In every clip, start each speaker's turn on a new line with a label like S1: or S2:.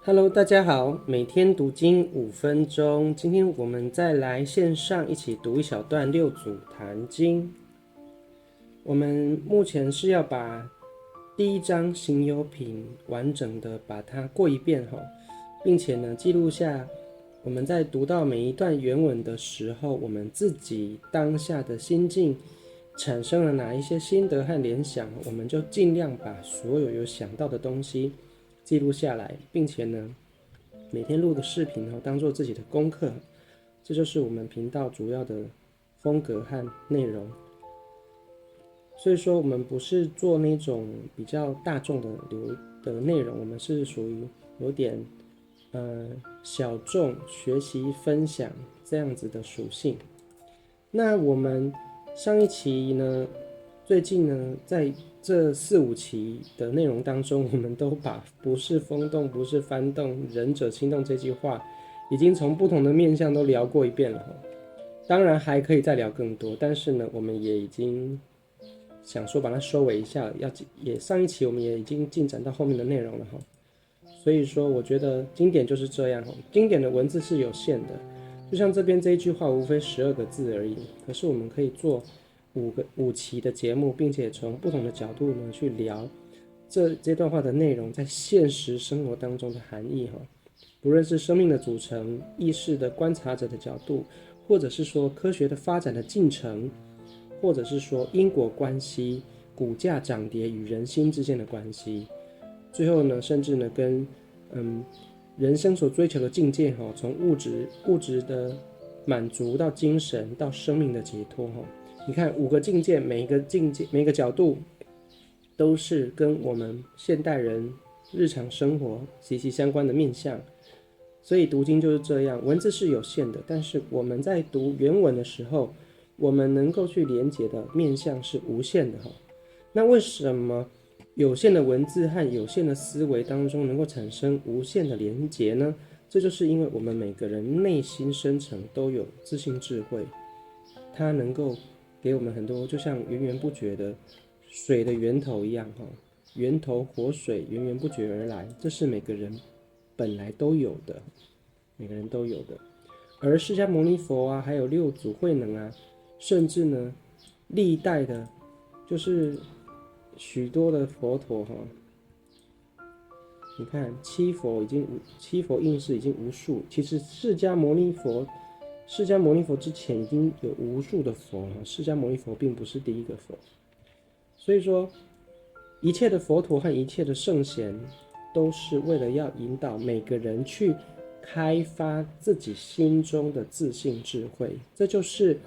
S1: Hello，大家好，每天读经5分钟。今天我们再来线上一起读一小段六祖坛经。我们目前是要把第一章行有品完整的把它过一遍哈，并且呢记录下我们在读到每一段原文的时候，我们自己当下的心境产生了哪一些心得和联想，我们就尽量把所有想到的东西记录下来，并且呢每天录个视频当做自己的功课。这就是我们频道主要的风格和内容。所以说我们不是做那种比较大众的内容，我们是属于有点小众学习分享这样子的属性。那我们上一期呢，最近呢，在这4、5期的内容当中，我们都把不是风动，不是翻动，仁者轻动这句话，已经从不同的面向都聊过一遍了。当然还可以再聊更多，但是呢，我们也已经想说把它收尾一下，上一期我们也已经进展到后面的内容了哈。所以说，我觉得经典就是这样，经典的文字是有限的，就像这边这一句话无非12个字而已，可是我们可以做5期的节目，并且从不同的角度呢去聊这段话的内容在现实生活当中的含义哈。不论是生命的组成、意识的观察者的角度，或者是说科学的发展的进程，或者是说因果关系、股价涨跌与人心之间的关系，最后呢，甚至呢跟人生所追求的境界哈，从物质的满足到精神到生命的解脱哈。你看5个境界，每一个角度都是跟我们现代人日常生活息息相关的面向。所以读经就是这样，文字是有限的，但是我们在读原文的时候，我们能够去连接的面向是无限的哈。那为什么有限的文字和有限的思维当中能够产生无限的连结呢？这就是因为我们每个人内心深层都有自信智慧，它能够给我们很多，就像源源不绝的水的源头一样哈，源头活水源源不绝而来，这是每个人本来都有的，每个人都有的。而释迦牟尼佛啊，还有六祖慧能啊，甚至呢，历代的，就是许多的佛陀哈，你看七佛应世已经无数。其实释迦牟尼佛之前已经有无数的佛了，释迦牟尼佛并不是第一个佛。所以说，一切的佛陀和一切的圣贤，都是为了要引导每个人去开发自己心中的自信智慧。这就是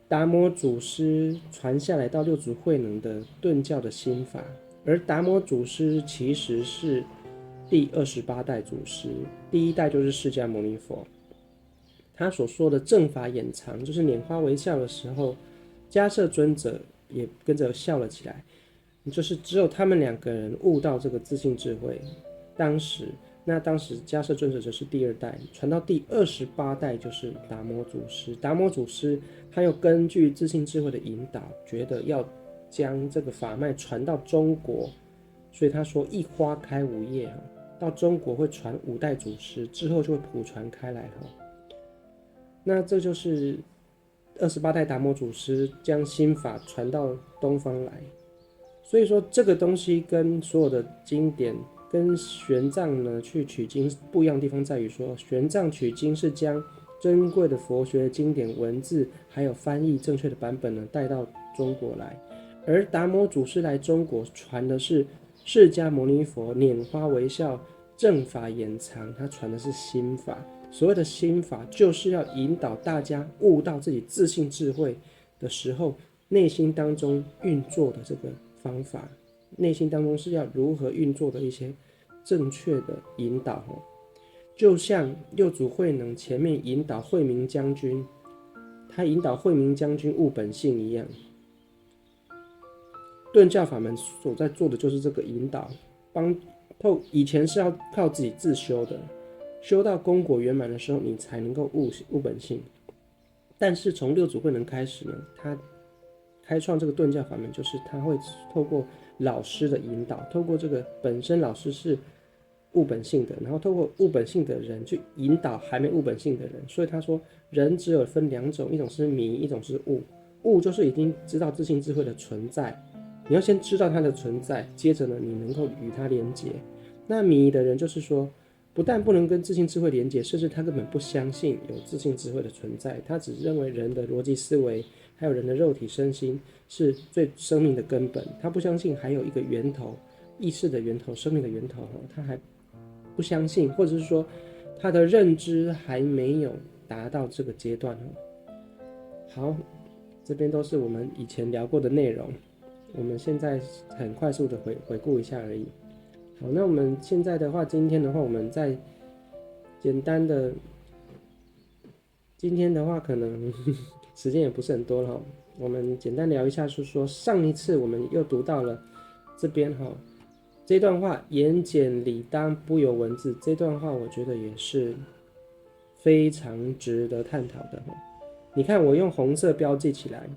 S1: 达摩祖师传下来到六祖慧能的顿教的心法。而达摩祖师其实是第28代祖师，第一代就是释迦牟尼佛。他所说的正法掩藏，就是拈花微笑的时候，迦叶尊者也跟着笑了起来。就是只有他们2个人悟到这个自信智慧。当时迦叶尊者就是第2代，传到第28代就是达摩祖师。达摩祖师他又根据自信智慧的引导，觉得要将这个法脉传到中国，所以他说一花开5叶，到中国会传5代祖师，之后就会普传开来。那这就是28代达摩祖师将心法传到东方来。所以说这个东西跟所有的经典跟玄奘呢去取经不一样的地方在于说，玄奘取经是将珍贵的佛学经典文字还有翻译正确的版本呢带到中国来，而达摩祖师来中国传的是释迦牟尼佛拈花微笑正法掩藏，他传的是心法。所谓的心法，就是要引导大家悟到自己自信智慧的时候，内心当中运作的这个方法，内心当中是要如何运作的一些正确的引导。就像六祖慧能前面引导慧明将军，他引导慧明将军悟本性一样，顿教法门所在做的就是这个引导，以前是要靠自己自修的，修到功果圆满的时候，你才能够悟本性。但是从六祖慧能开始呢，他开创这个顿教法门，就是他会透过老师的引导，透过这个本身老师是物本性的，然后透过物本性的人去引导还没物本性的人。所以他说，人只有分两种，一种是迷，一种是悟。悟就是已经知道自性智慧的存在，你要先知道它的存在，接着呢，你能够与它连结。那迷的人就是说，不但不能跟自性智慧连结，甚至他根本不相信有自性智慧的存在，他只认为人的逻辑思维还有人的肉体身心是最生命的根本，他不相信还有一个源头，意识的源头，生命的源头，他还不相信，或者是说他的认知还没有达到这个阶段。好，这边都是我们以前聊过的内容，我们现在很快速的回顾一下而已。好，那我们现在的话，今天的话，我们再简单的，今天的话可能时间也不是很多了，我们简单聊一下，是说上一次我们又读到了这边这段话，言简理当，不由文字。这段话我觉得也是非常值得探讨的。你看，我用红色标记起来。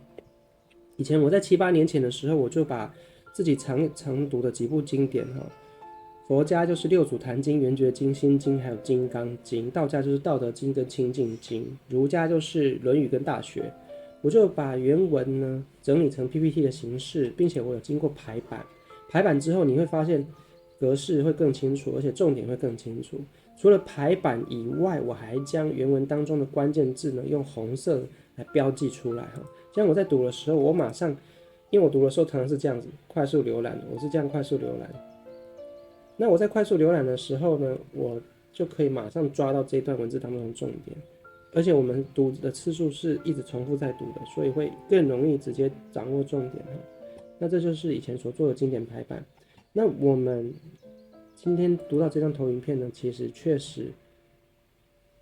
S1: 以前我在7、8年前的时候，我就把自己常读的几部经典佛家就是六祖坛经、圆觉经、心经，还有金刚经；道家就是道德经跟清净经；儒家就是论语跟大学。我就把原文呢整理成 PPT 的形式，并且我有经过排版。排版之后，你会发现格式会更清楚，而且重点会更清楚。除了排版以外，我还将原文当中的关键字呢用红色来标记出来这样我在读的时候，我马上，因为我读的时候常常是这样子快速浏览，我是这样快速浏览。那我在快速浏览的时候呢，我就可以马上抓到这一段文字当中的重点，而且我们读的次数是一直重复在读的，所以会更容易直接掌握重点那这就是以前所做的经典排版。那我们今天读到这张投影片呢，其实确实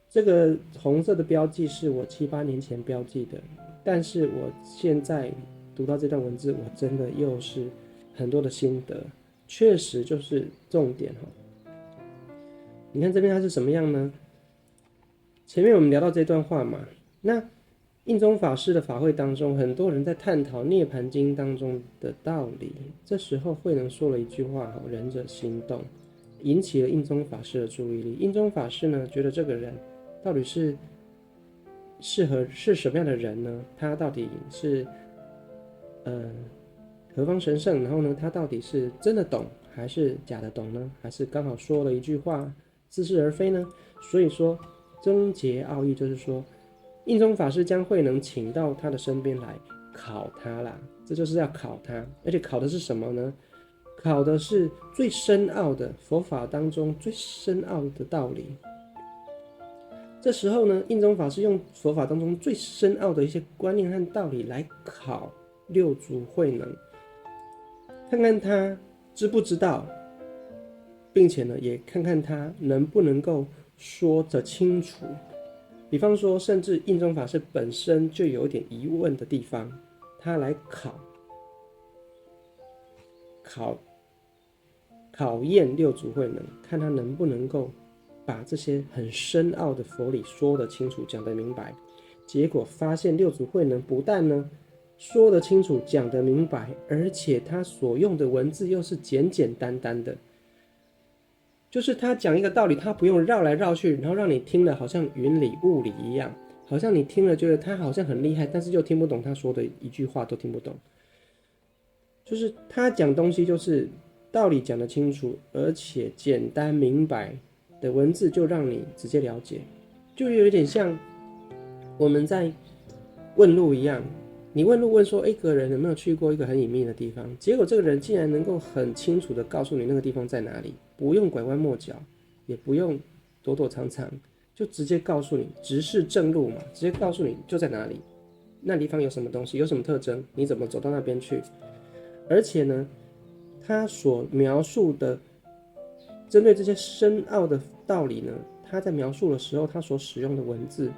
S1: 这个红色的标记是我7、8年前标记的，但是我现在读到这段文字，我真的又是很多的心得，确实就是重点你看这边它是什么样呢？前面我们聊到这段话嘛，那印宗法师的法会当中，很多人在探讨《涅盘经》当中的道理。这时候慧能说了一句话仁者心动，引起了印宗法师的注意力。印宗法师呢，觉得这个人到底是什么样的人呢？他到底是何方神圣？然后呢，他到底是真的懂还是假的懂呢？还是刚好说了一句话似是而非呢？所以说终结奥义就是说，印宗法师将慧能请到他的身边来考他啦，这就是要考他，而且考的是什么呢？考的是最深奥的佛法当中最深奥的道理。这时候呢，印宗法师用佛法当中最深奥的一些观念和道理来考六祖慧能，看看他知不知道，并且呢，也看看他能不能够说得清楚。比方说，甚至印宗法师本身就有点疑问的地方，他来考验六祖慧能，看他能不能够把这些很深奥的佛理说得清楚，讲得明白。结果发现六祖慧能不但呢说得清楚，讲得明白，而且他所用的文字又是简简单单的，就是他讲一个道理，他不用绕来绕去，然后让你听了好像云里雾里一样，好像你听了觉得他好像很厉害，但是又听不懂他说的一句话都听不懂。就是他讲东西就是道理讲得清楚，而且简单明白的文字就让你直接了解，就有点像我们在问路一样。你问路问说一个人有没有去过一个很隐秘的地方，结果这个人竟然能够很清楚的告诉你那个地方在哪里，不用拐弯抹角，也不用躲躲藏藏，就直接告诉你，直视正路嘛，直接告诉你就在哪里，那地方有什么东西，有什么特征，你怎么走到那边去。而且呢，他所描述的针对这些深奥的道理呢，他在描述的时候，他所使用的文字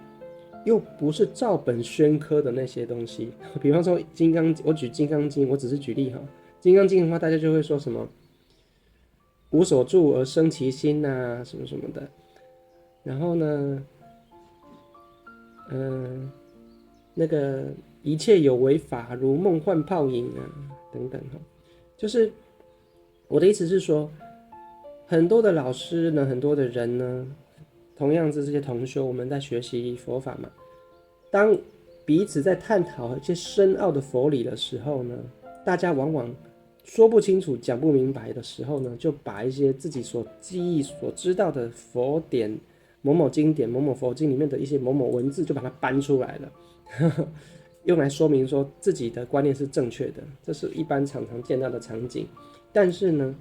S1: 又不是照本宣科的那些东西。比方说金刚，我举金刚经，我只是举例金刚经的话，大家就会说什么无所住而生其心啊，什么什么的。然后呢，那个一切有为法，如梦幻泡影啊，等等就是我的意思是说，很多的老师呢，很多的人呢，同样是这些同修，我们在学习佛法嘛。当彼此在探讨一些深奥的佛理的时候呢，大家往往说不清楚、讲不明白的时候呢，就把一些自己所记忆、所知道的佛典、某某经典、某某佛经里面的一些某某文字，就把它搬出来了，用来说明说自己的观念是正确的。这是一般常常见到的场景。但是呢，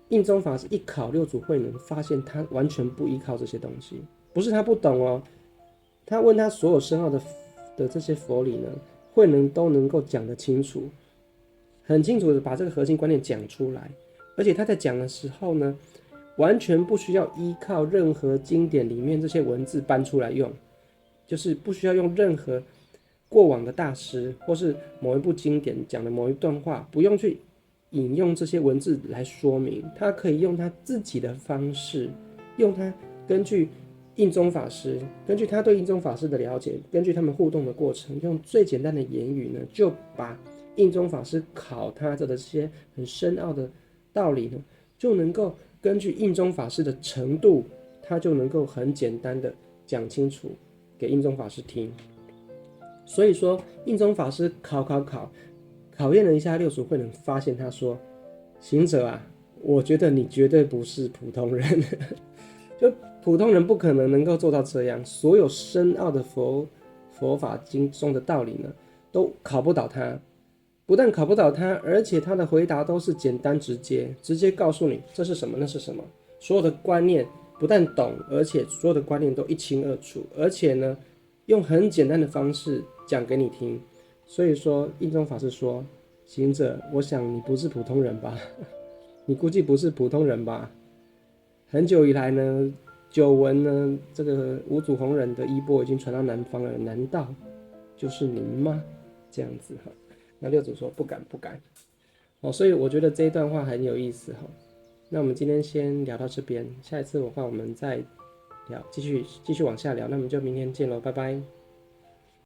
S1: 印宗法师一考六祖慧能，发现他完全不依靠这些东西，不是他不懂哦，他问他所有深奥的这些佛理呢，慧能都能够讲得清楚，很清楚的把这个核心观念讲出来，而且他在讲的时候呢，完全不需要依靠任何经典里面这些文字搬出来用，就是不需要用任何过往的大师或是某一部经典讲的某一段话，不用去引用这些文字来说明，他可以用他自己的方式，用他根据印宗法师，根据他对印宗法师的了解，根据他们互动的过程，用最简单的言语呢，就把印宗法师考他的这些很深奥的道理呢，就能够根据印宗法师的程度，他就能够很简单的讲清楚给印宗法师听。所以说，印宗法师考验了一下六祖慧能，发现他说：“行者啊，我觉得你绝对不是普通人，就普通人不可能能够做到这样。所有深奥的佛法经中的道理呢，都考不倒他。不但考不倒他，而且他的回答都是简单直接，直接告诉你这是什么，那是什么。所有的观念不但懂，而且所有的观念都一清二楚，而且呢，用很简单的方式讲给你听。所以说，印宗法师说：行者，我想你不是普通人吧？你估计不是普通人吧？很久以来呢，久闻呢，这个五祖弘忍的衣钵已经传到南方了，难道就是您吗？这样子哈。那六祖说不敢不敢。所以我觉得这一段话很有意思哈。那我们今天先聊到这边，下一次的话我们再聊，继续往下聊。那我们就明天见喽，拜拜。